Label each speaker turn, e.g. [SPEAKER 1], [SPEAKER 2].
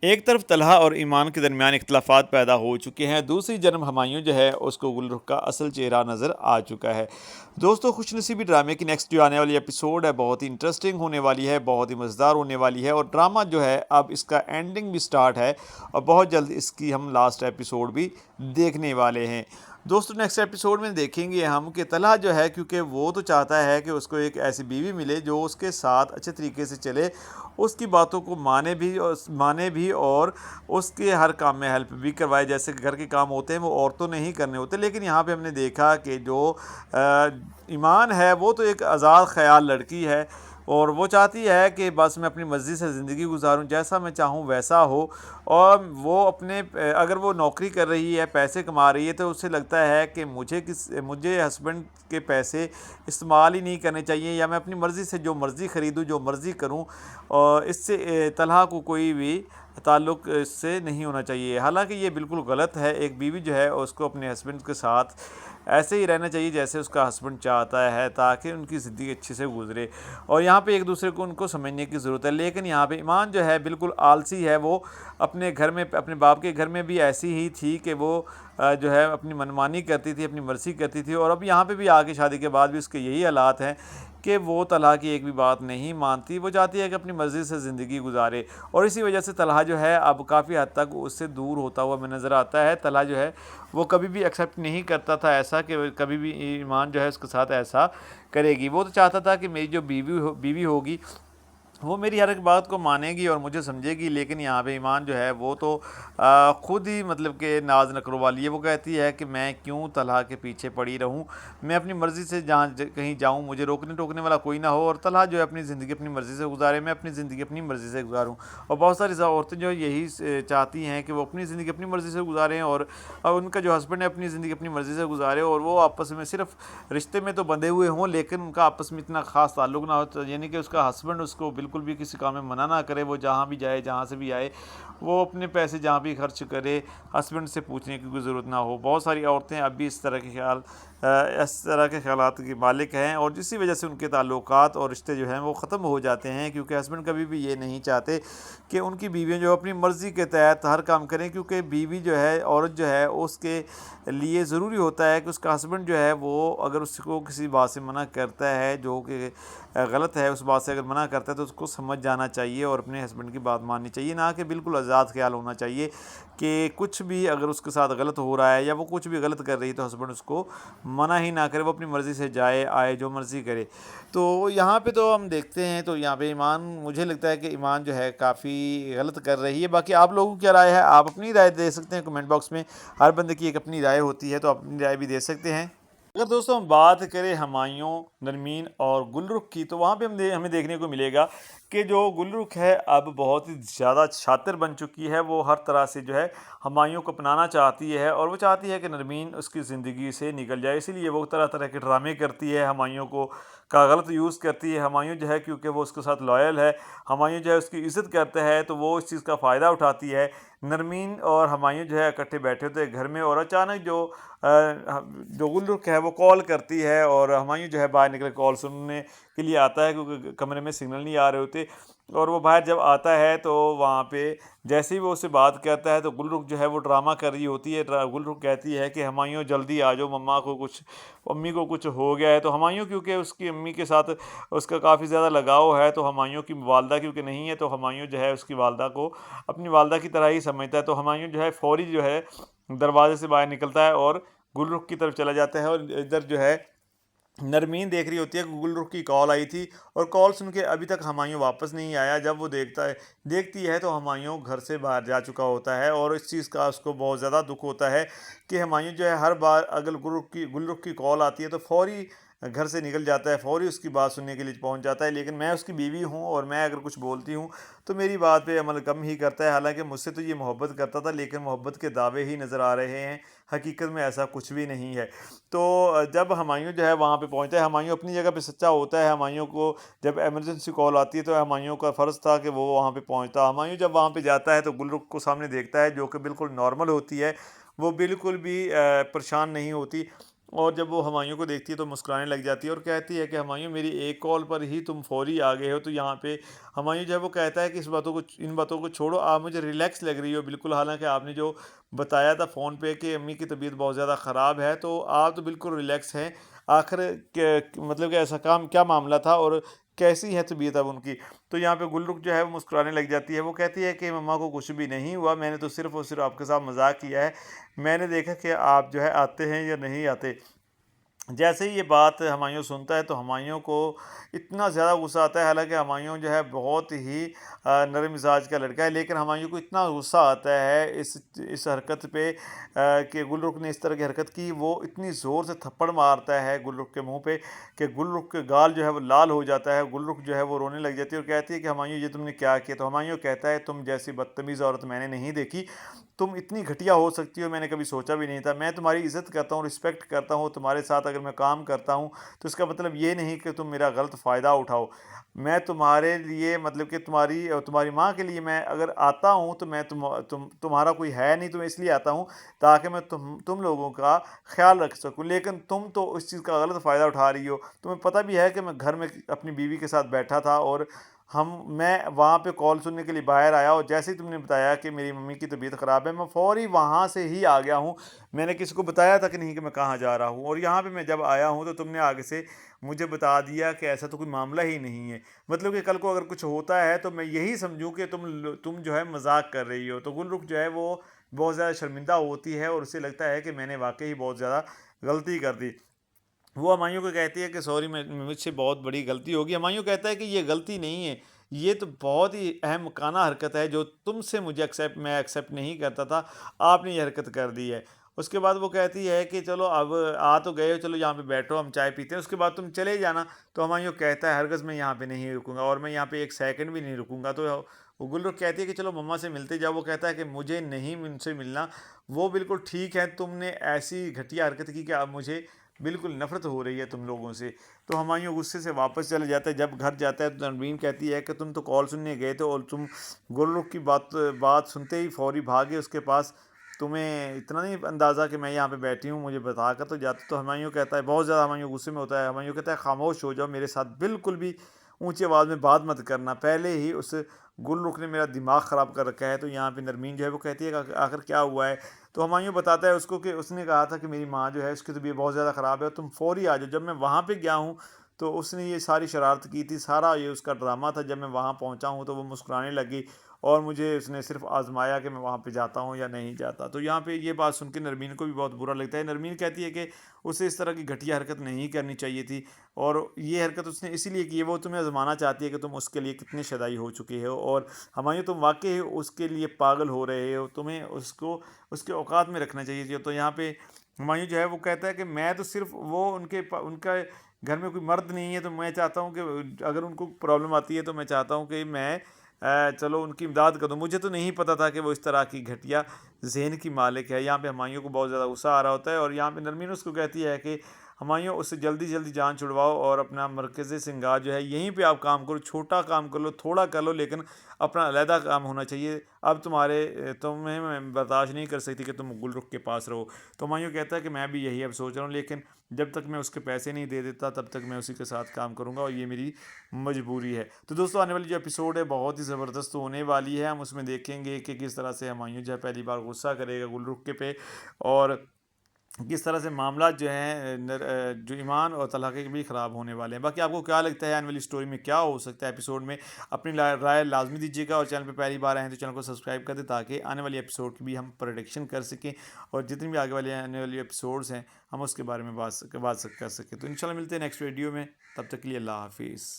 [SPEAKER 1] ایک طرف طلحہ اور ایمان کے درمیان اختلافات پیدا ہو چکے ہیں، دوسری جانب ہمایوں جو ہے اس کو گلرخ کا اصل چہرہ نظر آ چکا ہے۔ دوستو، خوش نصیبی ڈرامے کی نیکسٹ جو آنے والی ایپیسوڈ ہے بہت ہی انٹرسٹنگ ہونے والی ہے، بہت ہی مزیدار ہونے والی ہے، اور ڈرامہ جو ہے اب اس کا اینڈنگ بھی سٹارٹ ہے اور بہت جلد اس کی ہم لاسٹ ایپیسوڈ بھی دیکھنے والے ہیں۔ دوستو، نیکسٹ ایپیسوڈ میں دیکھیں گے ہم کہ طلحہ جو ہے، کیونکہ وہ تو چاہتا ہے کہ اس کو ایک ایسی بیوی ملے جو اس کے ساتھ اچھے طریقے سے چلے، اس کی باتوں کو مانے بھی اور اس کے ہر کام میں ہیلپ بھی کروائے، جیسے کہ گھر کے کام ہوتے ہیں وہ عورتوں نے ہی کرنے ہوتے ہیں۔ لیکن یہاں پہ ہم نے دیکھا کہ جو ایمان ہے وہ تو ایک آزاد خیال لڑکی ہے، اور وہ چاہتی ہے کہ بس میں اپنی مرضی سے زندگی گزاروں، جیسا میں چاہوں ویسا ہو، اور وہ اگر وہ نوکری کر رہی ہے، پیسے کما رہی ہے، تو اسے لگتا ہے کہ مجھے ہسبینڈ کے پیسے استعمال ہی نہیں کرنے چاہیے، یا میں اپنی مرضی سے جو مرضی خریدوں، جو مرضی کروں، اور اس سے طلحہ کو کوئی بھی تعلق اس سے نہیں ہونا چاہیے۔ حالانکہ یہ بالکل غلط ہے، ایک بیوی جو ہے اس کو اپنے ہسبینڈ کے ساتھ ایسے ہی رہنا چاہیے جیسے اس کا ہسبینڈ چاہتا ہے، تاکہ ان کی زندگی اچھے سے گزرے، اور یہاں پہ ایک دوسرے کو ان کو سمجھنے کی ضرورت ہے۔ لیکن یہاں پہ ایمان جو ہے بالکل آلسی ہے، وہ اپنے گھر میں، اپنے باپ کے گھر میں بھی ایسی ہی تھی کہ وہ جو ہے اپنی منمانی کرتی تھی، اپنی مرضی کرتی تھی، اور اب یہاں پہ بھی آگے شادی کے بعد بھی اس کے یہی حالات ہیں کہ وہ طلحہ کی ایک بھی بات نہیں مانتی، وہ چاہتی ہے کہ اپنی مرضی سے زندگی گزارے، اور اسی وجہ سے طلحہ جو ہے اب کافی حد تک اس سے دور ہوتا ہوا ہمیں نظر آتا ہے۔ طلحہ جو ہے وہ کبھی بھی ایکسیپٹ نہیں کرتا تھا ایسا کہ کبھی بھی ایمان جو ہے اس کے ساتھ ایسا کرے گی۔ وہ تو چاہتا تھا کہ میری جو بیوی ہوگی وہ میری ہر ایک بات کو مانے گی اور مجھے سمجھے گی، لیکن یہاں پہ ایمان جو ہے وہ تو خود ہی مطلب کہ ناز نخرو والی ہے۔ وہ کہتی ہے کہ میں کیوں طلحہ کے پیچھے پڑی رہوں، میں اپنی مرضی سے جہاں کہیں جاؤں، مجھے روکنے ٹوکنے والا کوئی نہ ہو، اور طلحہ جو ہے اپنی زندگی اپنی مرضی سے گزارے، میں اپنی زندگی اپنی مرضی سے گزاروں۔ اور بہت ساری عورتیں جو یہی چاہتی ہیں کہ وہ اپنی زندگی اپنی مرضی سے گزاریں، اور ان کا جو ہسبینڈ ہے اپنی زندگی اپنی مرضی سے گزارے، اور وہ آپس میں صرف رشتے میں تو بندھے ہوئے ہوں لیکن ان کا آپس میں اتنا خاص تعلق نہ ہو، یعنی کہ اس کا ہسبینڈ اس کو بالکل بھی کسی کام میں منع نہ کرے، وہ جہاں بھی جائے، جہاں سے بھی آئے، وہ اپنے پیسے جہاں بھی خرچ کرے، ہسبینڈ سے پوچھنے کی کوئی ضرورت نہ ہو۔ بہت ساری عورتیں اب بھی اس طرح کے خیالات کی مالک ہیں، اور جسی وجہ سے ان کے تعلقات اور رشتے جو ہیں وہ ختم ہو جاتے ہیں، کیونکہ ہسبینڈ کبھی بھی یہ نہیں چاہتے کہ ان کی بیویاں جو اپنی مرضی کے تحت ہر کام کریں، کیونکہ بیوی جو ہے، عورت جو ہے، اس کے لیے ضروری ہوتا ہے کہ اس کا ہسبینڈ جو ہے وہ اگر اس کو کسی بات سے منع کرتا ہے جو کہ غلط ہے، اس بات سے اگر منع کرتا ہے تو اس کو سمجھ جانا چاہیے اور اپنے ہسبینڈ کی بات ماننی چاہیے، نہ کہ بالکل آزاد خیال ہونا چاہیے کہ کچھ بھی اگر اس کے ساتھ غلط ہو رہا ہے یا وہ کچھ بھی غلط کر رہی ہے تو ہسبینڈ اس کو منع ہی نہ کرے، وہ اپنی مرضی سے جائے آئے، جو مرضی کرے۔ تو یہاں پہ تو ہم دیکھتے ہیں تو یہاں پہ ایمان، مجھے لگتا ہے کہ ایمان جو ہے کافی غلط کر رہی ہے۔ باقی آپ لوگوں کی کیا رائے ہے؟ آپ اپنی رائے دے سکتے ہیں کمنٹ باکس میں، ہر بندے کی ایک اپنی رائے ہوتی ہے، تو آپ اپنی رائے بھی دے سکتے ہیں۔ اگر دوستوں ہم بات کریں ہمایوں، نرمین اور گلرخ کی، تو وہاں پہ ہمیں دیکھنے کو ملے گا کہ جو گلرخ ہے اب بہت ہی زیادہ شاطر بن چکی ہے، وہ ہر طرح سے جو ہے ہمایوں کو اپنانا چاہتی ہے، اور وہ چاہتی ہے کہ نرمین اس کی زندگی سے نکل جائے، اسی لیے وہ طرح طرح کے ڈرامے کرتی ہے، ہمایوں کا غلط یوز کرتی ہے۔ ہمایوں جو ہے کیونکہ وہ اس کے ساتھ لائل ہے، ہمایوں جو ہے اس کی عزت کرتا ہے، تو وہ اس چیز کا فائدہ اٹھاتی ہے۔ نرمین اور ہمایوں جو ہے اکٹھے بیٹھے ہوتے ہیں گھر میں، اور اچانک جو گلرخ ہے وہ کال کرتی ہے، اور ہمایوں جو ہے باہر نکل کال سننے کے لیے آتا ہے، کیونکہ کمرے میں سگنل نہیں آ رہے ہوتے، اور وہ باہر جب آتا ہے تو وہاں پہ جیسے ہی وہ اسے بات کرتا ہے تو گلرخ جو ہے وہ ڈرامہ کر رہی ہوتی ہے۔ گلرخ کہتی ہے کہ ہمایوں جلدی آ جاؤ، امی کو کچھ ہو گیا ہے۔ تو ہمایوں کیونکہ اس کی امی کے ساتھ اس کا کافی زیادہ لگاؤ ہے، تو ہمایوں کی والدہ کیونکہ نہیں ہے، تو ہمایوں جو ہے اس کی والدہ کو اپنی والدہ کی طرح ہی سمجھتا ہے، تو ہمایوں جو ہے فوری جو ہے دروازے سے باہر نکلتا ہے اور گلرخ کی طرف چلا جاتا ہے، اور ادھر جو ہے نرمین دیکھ رہی ہوتی ہے کہ گلرخ کی کال آئی تھی، اور کال سن کے ابھی تک ہمایوں واپس نہیں آیا۔ جب وہ دیکھتی ہے تو ہمایوں گھر سے باہر جا چکا ہوتا ہے، اور اس چیز کا اس کو بہت زیادہ دکھ ہوتا ہے کہ ہمایوں جو ہے ہر بار اگر گلرخ کی کال آتی ہے تو فوری گھر سے نکل جاتا ہے، فوری اس کی بات سننے کے لیے پہنچ جاتا ہے، لیکن میں اس کی بیوی ہوں اور میں اگر کچھ بولتی ہوں تو میری بات پہ عمل کم ہی کرتا ہے۔ حالانکہ مجھ سے تو یہ محبت کرتا تھا، لیکن محبت کے دعوے ہی نظر آ رہے ہیں، حقیقت میں ایسا کچھ بھی نہیں ہے۔ تو جب ہمایوں جو ہے وہاں پہ پہنچتا ہے، ہمایوں اپنی جگہ پہ سچا ہوتا ہے، ہمایوں کو جب ایمرجنسی کال آتی ہے تو ہمایوں کا فرض تھا کہ وہ وہاں پہ پہنچتا۔ ہمایوں جب وہاں پہ جاتا ہے تو گلرخ کو سامنے دیکھتا ہے جو کہ بالکل نارمل ہوتی ہے، وہ بالکل بھی پریشان نہیں ہوتی، اور جب وہ ہمایوں کو دیکھتی ہے تو مسکرانے لگ جاتی ہے اور کہتی ہے کہ ہمایوں میری ایک کال پر ہی تم فوری آ گئے ہو. تو یہاں پہ ہمایوں جو ہے وہ کہتا ہے کہ ان باتوں کو چھوڑو, آپ مجھے ریلیکس لگ رہی ہو بالکل, حالانکہ آپ نے جو بتایا تھا فون پہ کہ امی کی طبیعت بہت زیادہ خراب ہے, تو آپ تو بالکل ریلیکس ہیں. آخر مطلب کہ ایسا کام کیا معاملہ تھا اور کیسی ہے طبیعت اب ان کی. تو یہاں پہ گل رخ جو ہے وہ مسکرانے لگ جاتی ہے. وہ کہتی ہے کہ مما کو کچھ بھی نہیں ہوا, میں نے تو صرف اور صرف آپ کے ساتھ مذاق کیا ہے, میں نے دیکھا کہ آپ جو ہے آتے ہیں یا نہیں آتے. جیسے ہی یہ بات ہمایوں سنتا ہے تو ہمایوں کو اتنا زیادہ غصہ آتا ہے, حالانکہ ہمایوں جو ہے بہت ہی نرم مزاج کا لڑکا ہے, لیکن ہمایوں کو اتنا غصہ آتا ہے اس حرکت پہ کہ گل رخ نے اس طرح کی حرکت کی. وہ اتنی زور سے تھپڑ مارتا ہے گل رخ کے منہ پہ کہ گل رخ کے گال جو ہے وہ لال ہو جاتا ہے. گل رخ جو ہے وہ رونے لگ جاتی ہے اور کہتی ہے کہ ہمایوں یہ تم نے کیا کیا. تو ہمایوں کہتا ہے تم جیسی بدتمیز عورت میں نے نہیں دیکھی, تم اتنی گھٹیا ہو سکتی ہو میں نے کبھی سوچا بھی نہیں تھا. میں تمہاری عزت کرتا ہوں, رسپیکٹ کرتا ہوں, تمہارے ساتھ اگر میں کام کرتا ہوں تو اس کا مطلب یہ نہیں کہ تم میرا غلط فائدہ اٹھاؤ. میں تمہارے لیے مطلب کہ تمہاری ماں کے لیے میں اگر آتا ہوں تو میں تمہارا کوئی ہے نہیں, تو میں اس لیے آتا ہوں تاکہ میں تم لوگوں کا خیال رکھ سکوں, لیکن تم تو اس چیز کا غلط فائدہ اٹھا رہی ہو. تمہیں پتہ بھی ہے کہ میں گھر میں اپنی بیوی کے ساتھ بیٹھا تھا اور میں وہاں پہ کال سننے کے لیے باہر آیا, اور جیسے ہی تم نے بتایا کہ میری ممی کی طبیعت خراب ہے میں فوری وہاں سے ہی آ گیا ہوں. میں نے کسی کو بتایا تک نہیں کہ میں کہاں جا رہا ہوں, اور یہاں پہ میں جب آیا ہوں تو تم نے آگے سے مجھے بتا دیا کہ ایسا تو کوئی معاملہ ہی نہیں ہے. مطلب کہ کل کو اگر کچھ ہوتا ہے تو میں یہی سمجھوں کہ تم جو ہے مذاق کر رہی ہو. تو گل رخ جو ہے وہ بہت زیادہ شرمندہ ہوتی ہے اور اسے لگتا ہے کہ میں نے واقعی بہت زیادہ غلطی کر دی. وہ ہمایوں کو کہتی ہے کہ سوری, مجھ سے بہت بڑی غلطی ہوگی. ہمایوں کہتا ہے کہ یہ غلطی نہیں ہے, یہ تو بہت ہی اہم مکانہ حرکت ہے جو تم سے میں ایکسیپٹ نہیں کرتا تھا, آپ نے یہ حرکت کر دی ہے. اس کے بعد وہ کہتی ہے کہ چلو اب آ تو گئے ہو, چلو یہاں پہ بیٹھو ہم چائے پیتے ہیں, اس کے بعد تم چلے جانا. تو ہمایوں کہتا ہے ہرگز میں یہاں پہ نہیں رکوں گا, اور میں یہاں پہ ایک سیکنڈ بھی نہیں رکوں گا. تو وہ گل رخ کہتی ہے کہ چلو مما سے ملتے جاؤ. وہ کہتا ہے کہ مجھے نہیں ان سے ملنا, وہ بالکل ٹھیک ہے, تم نے ایسی گھٹیا حرکت کی کہ اب مجھے بالکل نفرت ہو رہی ہے تم لوگوں سے. تو ہمایوں غصے سے واپس چلے جاتا ہے. جب گھر جاتا ہے تو نرمین کہتی ہے کہ تم تو کال سننے گئے تھے اور تم گل رخ کی بات سنتے ہی فوری بھاگے اس کے پاس, تمہیں اتنا نہیں اندازہ کہ میں یہاں پہ بیٹھی ہوں, مجھے بتا کر تو جاتا. تو ہمایوں کہتا ہے, بہت زیادہ ہمایوں غصے میں ہوتا ہے, ہمایوں کہتا ہے خاموش ہو جاؤ, میرے ساتھ بالکل بھی اونچی آواز میں بات مت کرنا, پہلے ہی اس گل رخ نے میرا دماغ خراب کر رکھا ہے. تو یہاں پہ نرمین جو ہے وہ کہتی ہے کہ آخر کیا ہوا ہے. تو ہمایوں بتاتا ہے اس کو کہ اس نے کہا تھا کہ میری ماں جو ہے اس کی طبیعت بہت زیادہ خراب ہے اور تم فوری آ جاؤ. جب میں وہاں پہ گیا ہوں تو اس نے یہ ساری شرارت کی تھی, سارا یہ اس کا ڈرامہ تھا. جب میں وہاں پہنچا ہوں تو وہ مسکرانے لگی اور مجھے اس نے صرف آزمایا کہ میں وہاں پہ جاتا ہوں یا نہیں جاتا. تو یہاں پہ یہ بات سن کے نرمین کو بھی بہت برا لگتا ہے. نرمین کہتی ہے کہ اسے اس طرح کی گھٹیا حرکت نہیں کرنی چاہیے تھی, اور یہ حرکت اس نے اسی لیے کی ہے, وہ تمہیں آزمانا چاہتی ہے کہ تم اس کے لیے کتنے شدائی ہو چکے ہو, اور ہمایوں تم واقعی اس کے لیے پاگل ہو رہے ہو, تمہیں اس کے اوقات میں رکھنا چاہیے تھی. تو یہاں پہ ہمایوں جو ہے وہ کہتا ہے کہ میں تو صرف وہ ان کا گھر میں کوئی مرد نہیں ہے, تو میں چاہتا ہوں کہ اگر ان کو پرابلم آتی ہے تو میں چاہتا ہوں کہ میں چلو ان کی امداد کر دوں. مجھے تو نہیں پتہ تھا کہ وہ اس طرح کی گھٹیا ذہن کی مالک ہے. یہاں پہ ہمایوں کو بہت زیادہ غصہ آ رہا ہوتا ہے, اور یہاں پہ نرمین اس کو کہتی ہے کہ ہمایوں اس سے جلدی جلدی جان چھڑواؤ اور اپنا مرکز سنگار جو ہے یہیں پہ آپ کام کرو, چھوٹا کام کر لو, تھوڑا کر لو, لیکن اپنا علیحدہ کام ہونا چاہیے. اب تمہیں میں برداشت نہیں کر سکتی کہ تم گل رخ کے پاس رہو. تو ہمایوں کہتا ہے کہ میں بھی یہی اب سوچ رہا ہوں, لیکن جب تک میں اس کے پیسے نہیں دے دیتا تب تک میں اسی کے ساتھ کام کروں گا, اور یہ میری مجبوری ہے. تو دوستو آنے والی جو ایپیسوڈ ہے بہت ہی زبردست ہونے والی ہے. ہم اس میں دیکھیں گے کہ کس طرح سے ہمایوں جو ہے پہلی بار غصہ کرے گا گل رخ کے پہ, اور کس طرح سے معاملات جو ہیں جو ایمان اور طلحہ کے بھی خراب ہونے والے ہیں. باقی آپ کو کیا لگتا ہے آنے والی اسٹوری میں کیا ہو سکتا ہے ایپیسوڈ میں, اپنی رائے لازمی دیجیے گا, اور چینل پہ پہلی بار آئیں تو چینل کو سبسکرائب کر دیں تاکہ آنے والی ایپیسوڈ کی بھی ہم پروڈکشن کر سکیں, اور جتنی بھی آنے والی ایپیسوڈز ہیں ہم اس کے بارے میں بات کر سکیں. تو انشاءاللہ ملتے ہیں نیکسٹ ویڈیو میں, تب تک کے لیے اللہ حافظ.